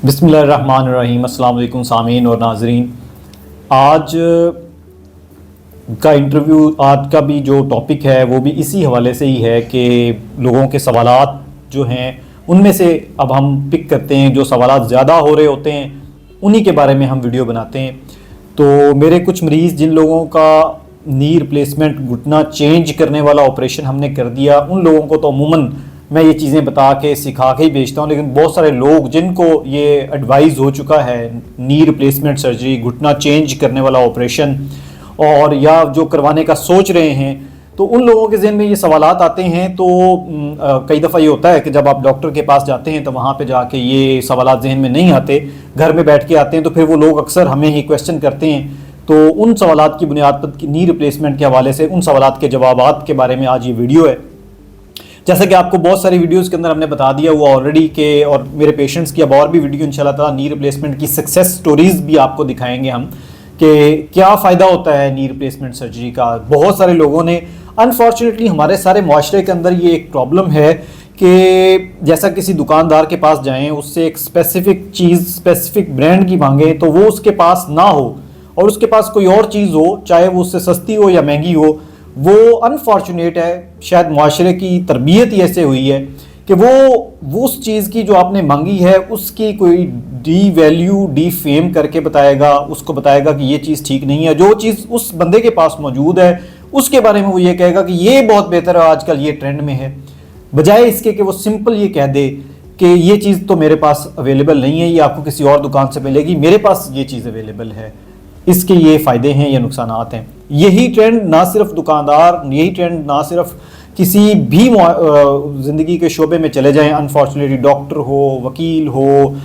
बिस्मिल्लाहिर्रहमानिर्रहीम। अस्सलाम वालेकुम सामीन और नाजरीन। आज का इंटरव्यू, आज का भी जो टॉपिक है वो भी इसी हवाले से ही है कि लोगों के सवालात जो हैं उनमें से अब हम पिक करते हैं, जो सवालात ज़्यादा हो रहे होते हैं उन्हीं के बारे में हम वीडियो बनाते हैं। तो मेरे कुछ मरीज़ जिन लोगों का नी रिप्लेसमेंट घुटना चेंज करने वाला ऑपरेशन हमने कर दिया, उन लोगों को तो अमूमन मैं ये चीज़ें बता के सिखा के ही भेजता हूँ, लेकिन बहुत सारे लोग जिनको ये एडवाइस हो चुका है नी रिप्लेसमेंट सर्जरी, घुटना चेंज करने वाला ऑपरेशन, और या जो करवाने का सोच रहे हैं, तो उन लोगों के जहन में ये सवालात आते हैं। तो कई दफ़ा ये होता है कि जब आप डॉक्टर के पास जाते हैं तो वहाँ पे जाके ये सवालात जहन में नहीं आते, घर में बैठ के आते हैं, तो फिर वो लोग अक्सर हमें ही क्वेश्चन करते हैं। तो उन सवालात की बुनियाद पर नी रिप्लेसमेंट के हवाले से उन सवालात के जवाबात के बारे में आज ये वीडियो है। जैसे कि आपको बहुत सारी वीडियोस के अंदर हमने बता दिया हुआ ऑलरेडी के, और मेरे पेशेंट्स की अब और भी वीडियो इंशाल्लाह ताला नी रिप्लेसमेंट की सक्सेस स्टोरीज भी आपको दिखाएंगे हम कि क्या फ़ायदा होता है नी रिप्लेसमेंट सर्जरी का। बहुत सारे लोगों ने, अनफॉर्चुनेटली हमारे सारे माशरे के अंदर ये एक प्रॉब्लम है कि जैसा किसी दुकानदार के पास जाएं, उससे एक स्पेसिफिक चीज़, स्पेसिफिक ब्रांड की मांगे तो वो उसके पास ना हो और उसके पास कोई और चीज़ हो, चाहे वो उससे सस्ती हो या महंगी हो। वो अनफॉर्चुनेट है, शायद माशरे की तरबियत ही ऐसे हुई है कि वो उस चीज़ की जो आपने मांगी है उसकी कोई डी वैल्यू, डी फेम करके बताएगा, उसको बताएगा कि ये चीज़ ठीक नहीं है। जो चीज़ उस बंदे के पास मौजूद है उसके बारे में वो ये कहेगा कि ये बहुत बेहतर है, आजकल ये ट्रेंड में है, बजाय इसके कि वो सिंपल ये कह दे कि ये चीज़ तो मेरे पास अवेलेबल नहीं है, ये आपको किसी और दुकान से मिलेगी, मेरे पास ये चीज़ अवेलेबल है, इसके ये फ़ायदे हैं, ये नुकसानात हैं। यही ट्रेंड ना सिर्फ दुकानदार, यही ट्रेंड ना सिर्फ किसी भी ज़िंदगी के शोबे में चले जाएं, अनफॉर्चुनेटली डॉक्टर हो, वकील हो,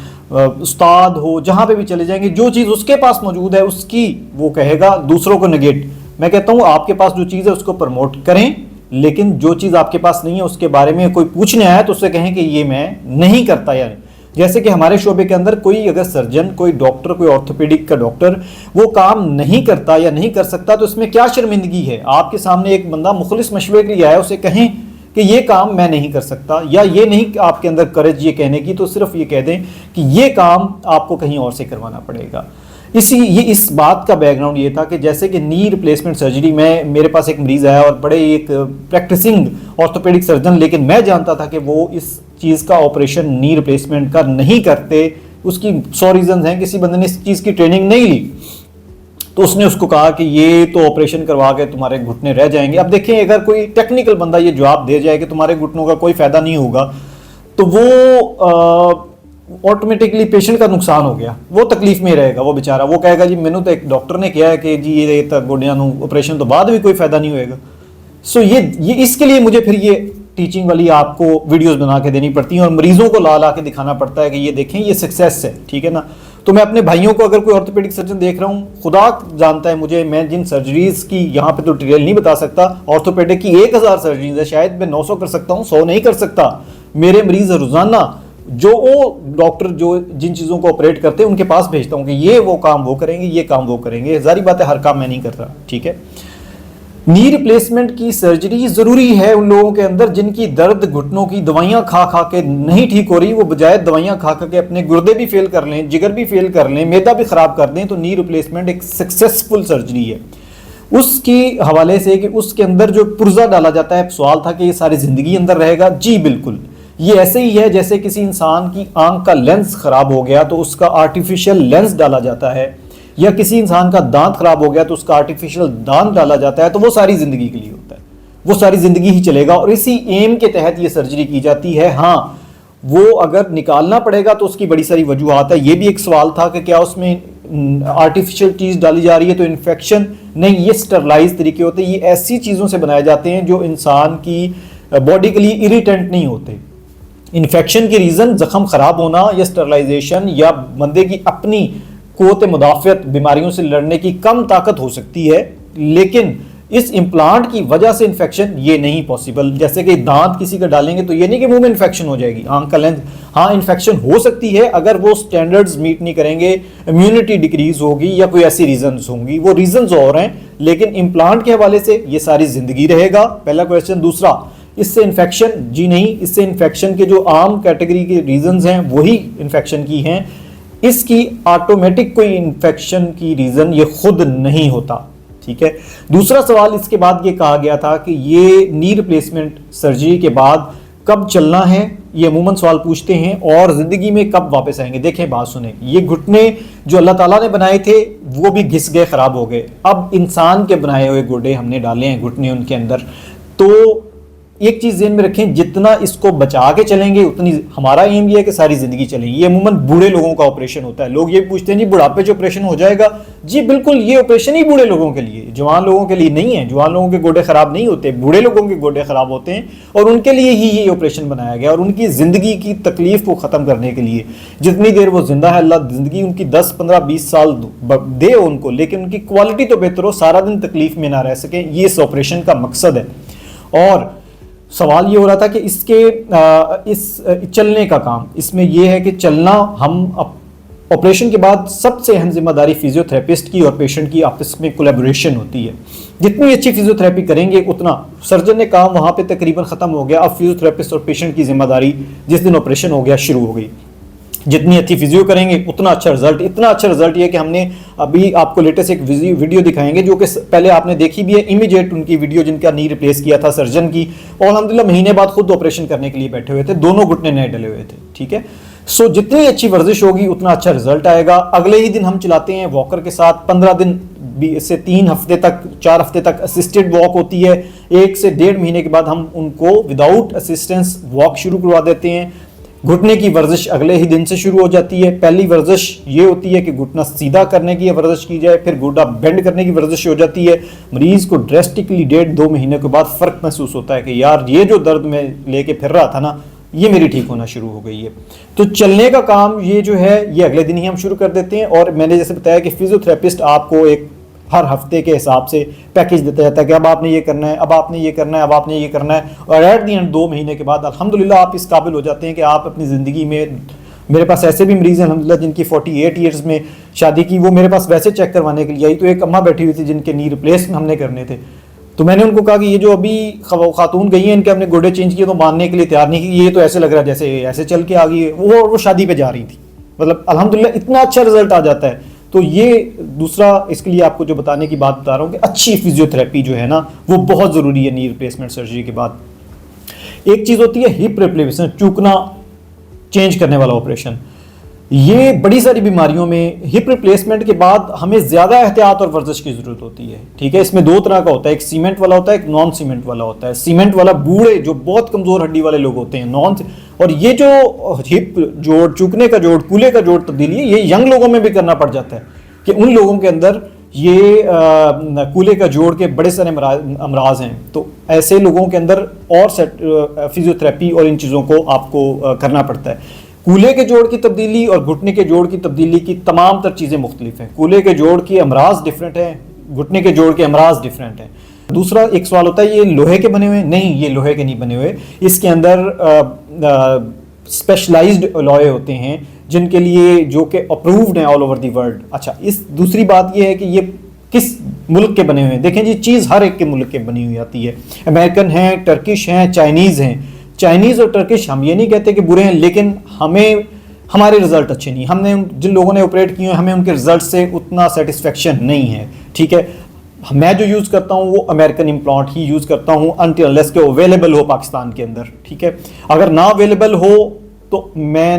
उस्ताद हो, जहाँ पे भी चले जाएंगे, जो चीज़ उसके पास मौजूद है उसकी वो कहेगा, दूसरों को नेगेट। मैं कहता हूँ आपके पास जो चीज़ है उसको प्रमोट करें, लेकिन जो चीज़ आपके पास नहीं है उसके बारे में कोई पूछने आया तो उससे कहें कि ये मैं नहीं करता। यानी जैसे कि हमारे शोबे के अंदर कोई अगर सर्जन, कोई डॉक्टर, कोई ऑर्थोपेडिक का डॉक्टर वो काम नहीं करता या नहीं कर सकता तो इसमें क्या शर्मिंदगी है। आपके सामने एक बंदा मुखलिस मशवरे के लिए आया, उसे कहें कि ये काम मैं नहीं कर सकता, या ये नहीं आपके अंदर करेज ये कहने की, तो सिर्फ ये कह दें कि ये काम आपको कहीं और से करवाना पड़ेगा। इस बात का बैकग्राउंड ये था कि जैसे कि नी रिप्लेसमेंट सर्जरी में मेरे पास एक मरीज़ आया और बड़े एक प्रैक्टिसिंग ऑर्थोपेडिक सर्जन, लेकिन मैं जानता था कि वो इस चीज़ का ऑपरेशन नी रिप्लेसमेंट का नहीं करते। उसकी 100 रीजन हैं, किसी बंदे ने इस चीज़ की ट्रेनिंग नहीं ली, तो उसने उसको कहा कि ये तो ऑपरेशन करवा के तुम्हारे घुटने रह जाएंगे। अब देखें, अगर कोई टेक्निकल बंदा ये जवाब दे जाए कि तुम्हारे घुटनों का कोई फ़ायदा नहीं होगा, तो वो ऑटोमेटिकली पेशेंट का नुकसान हो गया, वो तकलीफ में रहेगा। वो बेचारा वो कहेगा जी मैंने तो एक डॉक्टर ने किया है कि जी ये तक गोडियां ऑपरेशन तो बाद भी कोई फ़ायदा नहीं होएगा। सो ये इसके लिए मुझे फिर ये टीचिंग वाली आपको वीडियोस बना के देनी पड़ती हैं और मरीजों को ला के दिखाना पड़ता है कि ये देखें ये सक्सेस है, ठीक है ना। तो मैं अपने भाइयों को, अगर कोई ऑर्थोपेडिक सर्जन देख रहा हूँ, खुदा जानता है मुझे, मैं जिन सर्जरीज की यहाँ पे तो डिटेल नहीं बता सकता, ऑर्थोपेडिक की 1000 सर्जरीज है, शायद मैं 900 कर सकता हूँ, 100 नहीं कर सकता। मेरे मरीज रोजाना जो वो डॉक्टर जो जिन चीज़ों को ऑपरेट करते हैं उनके पास भेजता हूँ कि ये वो काम वो करेंगे, ये काम वो करेंगे। जारी बात है हर काम मैं नहीं कर रहा, ठीक है। नी रिप्लेसमेंट की सर्जरी ज़रूरी है उन लोगों के अंदर जिनकी दर्द घुटनों की दवाइयाँ खा खा के नहीं ठीक हो रही, वो बजाय दवाइयाँ खा खा के अपने गुर्दे भी फेल कर लें, जिगर भी फेल कर लें, मैदा भी ख़राब कर दें, तो नी रिप्लेसमेंट एक सक्सेसफुल सर्जरी है। उसके हवाले से कि उसके अंदर जो पुर्जा डाला जाता है, सवाल था कि ये सारी ज़िंदगी अंदर रहेगा। जी बिल्कुल, ये ऐसे ही है जैसे किसी इंसान की आंख का लेंस खराब हो गया तो उसका आर्टिफिशियल लेंस डाला जाता है, या किसी इंसान का दांत खराब हो गया तो उसका आर्टिफिशियल दांत डाला जाता है, तो वो सारी जिंदगी के लिए होता है, वो सारी जिंदगी ही चलेगा और इसी एम के तहत ये सर्जरी की जाती है। हाँ, वो अगर निकालना पड़ेगा तो उसकी बड़ी सारी वजूहात है। ये भी एक सवाल था कि क्या उसमें आर्टिफिशियल चीज़ डाली जा रही है तो इन्फेक्शन नहीं, ये स्टरलाइज तरीके होते हैं, ये ऐसी चीज़ों से बनाए जाते हैं जो इंसान की बॉडी के लिए इरिटेंट नहीं होते। इन्फेक्शन की रीज़न जख्म ख़राब होना या स्टरलाइजेशन या बंदे की अपनी क़ुव्वत मुदाफ़ियत बीमारियों से लड़ने की कम ताकत हो सकती है, लेकिन इस इम्प्लांट की वजह से इन्फेक्शन ये नहीं पॉसिबल। जैसे कि दांत किसी का डालेंगे तो ये नहीं कि मुंह में इन्फेक्शन हो जाएगी, आंख का लेंस, हाँ इन्फेक्शन हो सकती है अगर वो स्टैंडर्ड्स मीट नहीं करेंगे, इम्यूनिटी डिक्रीज होगी या कोई ऐसी रीजंस होंगी, वो रीजंस और हैं। लेकिन इम्प्लांट के हवाले से ये सारी ज़िंदगी रहेगा, पहला क्वेश्चन। दूसरा, इससे इन्फेक्शन, जी नहीं, इससे इन्फेक्शन के जो आम कैटेगरी के रीजंस हैं वही इन्फेक्शन की हैं। इसकी ऑटोमेटिक कोई इन्फेक्शन की रीज़न ये खुद नहीं होता। ठीक है। दूसरा सवाल इसके बाद ये कहा गया था कि ये नी रिप्लेसमेंट सर्जरी के बाद कब चलना है, ये अमूमन सवाल पूछते हैं, और ज़िंदगी में कब वापस आएंगे। देखें, बात सुने, ये घुटने जो अल्लाह ताला ने बनाए थे वो भी घिस गए, ख़राब हो गए। अब इंसान के बनाए हुए गोडे हमने डाले हैं घुटने उनके अंदर। तो एक चीज़ ज़हन में रखें, जितना इसको बचा के चलेंगे उतनी हमारा एम ये है कि सारी ज़िंदगी चलेगी। ये अमूमन बूढ़े लोगों का ऑपरेशन होता है। लोग ये पूछते हैं जी बुढ़ापे जो ऑपरेशन हो जाएगा। जी बिल्कुल, ये ऑपरेशन ही बूढ़े लोगों के लिए, जवान लोगों के लिए नहीं है। जवान लोगों के गोडे ख़राब नहीं होते, बूढ़े लोगों के गोडे ख़राब होते हैं, और उनके लिए ही ये ऑपरेशन बनाया गया, और उनकी ज़िंदगी की तकलीफ़ को ख़त्म करने के लिए। जितनी देर वो जिंदा है, अल्लाह ज़िंदगी उनकी 10, 15, 20 साल दे उनको, लेकिन उनकी क्वालिटी तो बेहतर हो, सारा दिन तकलीफ़ में ना रह सकें। ये इस ऑपरेशन का मकसद है। और सवाल ये हो रहा था कि इसके इस चलने का काम, इसमें यह है कि चलना, हम ऑपरेशन के बाद सबसे अहम जिम्मेदारी फिजियोथेरेपिस्ट की और पेशेंट की आपस में कोलैबोरेशन होती है। जितनी अच्छी फिजियोथेरेपी करेंगे उतना, सर्जन ने काम वहाँ पे तकरीबन ख़त्म हो गया, अब फिजियोथेरेपिस्ट और पेशेंट की जिम्मेदारी जिस दिन ऑपरेशन हो गया शुरू हो गई। जितनी अच्छी फिजियो करेंगे उतना अच्छा रिजल्ट। इतना अच्छा रिजल्ट ये कि हमने अभी आपको लेटेस्ट एक वीडियो दिखाएंगे जो कि पहले आपने देखी भी है, इमीडिएट उनकी वीडियो जिनका नी रिप्लेस किया था सर्जन की, और अल्हम्दुलिल्लाह महीने बाद खुद ऑपरेशन करने के लिए बैठे हुए थे, दोनों घुटने नए डले हुए थे। ठीक है। सो जितनी अच्छी वर्जिश होगी उतना अच्छा रिजल्ट आएगा। अगले ही दिन हम चलाते हैं वॉकर के साथ, 15 दिन से 3 हफ्ते तक, 4 हफ्ते तक असिस्टेड वॉक होती है। 1 से 1.5 महीने के बाद हम उनको विदाउट असिस्टेंस वॉक शुरू करवा देते हैं। घुटने की वर्जिश अगले ही दिन से शुरू हो जाती है। पहली वर्जिश ये होती है कि घुटना सीधा करने की वर्जिश की जाए, फिर घुटना बेंड करने की वर्जिश हो जाती है। मरीज को ड्रेस्टिकली 1.5-2 महीने के बाद फ़र्क महसूस होता है कि यार ये जो दर्द मैं लेके फिर रहा था ना, ये मेरी ठीक होना शुरू हो गई है। तो चलने का काम ये जो है ये अगले दिन ही हम शुरू कर देते हैं। और मैंने जैसे बताया कि फिजियोथेरेपिस्ट आपको एक हर हफ्ते के हिसाब से पैकेज देता जाता है कि अब आपने ये करना है, अब आपने ये करना है, अब आपने ये करना है, और एट दी एंड 2 महीने के बाद अल्हम्दुलिल्लाह आप इस काबिल हो जाते हैं कि आप अपनी ज़िंदगी में, मेरे पास ऐसे भी मरीज़ हैं अल्हम्दुलिल्लाह जिनकी 48 ईयर्स में शादी की, वो मेरे पास वैसे चेक करवाने के लिए आई, तो एक अम्मा बैठी हुई थी जिनके नी रिप्लेस हमने करने थे। तो मैंने उनको कहा कि ये जो अभी खातून गई हैं इनके हमने गोडे चेंज किए, तो मानने के लिए तैयार नहीं कि ये तो ऐसे लग रहा है जैसे ऐसे चल के आ गई है। वो शादी पे जा रही थी। मतलब अल्हम्दुलिल्लाह इतना अच्छा रिजल्ट आ जाता है। तो ये दूसरा इसके लिए आपको जो बताने की बात बता रहा हूँ कि अच्छी फिजियोथेरेपी जो है ना वो बहुत ज़रूरी है नी रिप्लेसमेंट सर्जरी के बाद। एक चीज़ होती है हिप रिप्लेसमेंट, चूकना चेंज करने वाला ऑपरेशन। ये बड़ी सारी बीमारियों में हिप रिप्लेसमेंट के बाद हमें ज़्यादा एहतियात और वर्जिश की ज़रूरत होती है। ठीक है। इसमें 2 तरह का होता है, एक सीमेंट वाला होता है, एक नॉन सीमेंट वाला होता है। सीमेंट वाला बूढ़े जो बहुत कमज़ोर हड्डी वाले लोग होते हैं, नॉन। और ये जो हिप जोड़, चूकने का जोड़, कूल्हे का जोड़ तब्दीली है, ये यंग लोगों में भी करना पड़ जाता है कि उन लोगों के अंदर ये कूल्हे का जोड़ के बड़े सारे अमराज हैं। तो ऐसे लोगों के अंदर और फिजियोथेरेपी और इन चीज़ों को आपको करना पड़ता है। कूल्हे के जोड़ की तब्दीली और घुटने के जोड़ की तब्दीली की तमाम तर चीज़ें मुख्तलिफ हैं। कूल्हे के जोड़ के अमराज डिफरेंट हैं, घुटने के जोड़ के अमराज डिफरेंट हैं। दूसरा एक सवाल होता है ये लोहे के बने हुए? नहीं, ये लोहे के नहीं बने हुए। इसके अंदर स्पेशलाइज्ड अलॉय होते हैं जिनके लिए, जो कि अप्रूव्ड हैं ऑल ओवर दी वर्ल्ड। अच्छा, इस दूसरी बात ये है कि ये किस मुल्क के बने हुए हैं। देखें जी, चीज़ हर एक के मुल्क के बनी हुई आती है। अमेरिकन हैं, टर्किश हैं, चाइनीज़ हैं। चाइनीज़ और टर्किश हम ये नहीं कहते कि बुरे हैं, लेकिन हमें हमारे रिजल्ट अच्छे नहीं, हमने जिन लोगों ने ऑपरेट किए हैं हमें उनके रिजल्ट से उतना सेटिस्फेक्शन नहीं है। ठीक है। मैं जो यूज़ करता हूँ वो अमेरिकन इम्प्लांट ही यूज़ करता हूँ अनटिल अनलेस के अवेलेबल हो पाकिस्तान के अंदर। ठीक है। अगर ना अवेलेबल हो तो मैं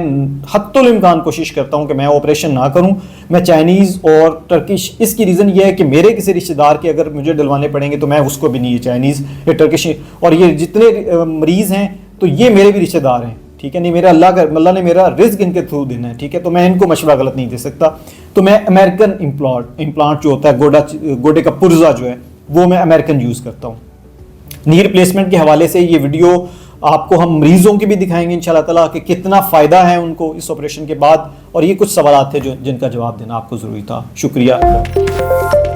हत्तुल इम्कान कोशिश करता हूँ कि मैं ऑपरेशन ना करूँ। मैं चाइनीज़ और टर्किश, इसकी रीज़न ये है कि मेरे किसी रिश्तेदार के अगर मुझे डलवाने पड़ेंगे तो मैं उसको भी नहीं, ये चाइनीज़ या टर्किश, और ये जितने मरीज़ हैं तो ये मेरे भी रिश्तेदार हैं। ठीक है। नहीं, मेरा अल्लाह ने मेरा रिस्क इनके थ्रू देना है। ठीक है। तो मैं इनको मशवरा गलत नहीं दे सकता। तो मैं अमेरिकन इम्प्लांट जो होता है, गोडे का पुर्जा जो है वो मैं अमेरिकन यूज़ करता हूँ। नी रिप्लेसमेंट के हवाले से ये वीडियो आपको हम मरीजों की भी दिखाएंगे इंशाल्लाह ताला कि कितना फ़ायदा है उनको इस ऑपरेशन के बाद। और ये कुछ सवाल थे जो जिनका जवाब देना आपको ज़रूरी था। शुक्रिया।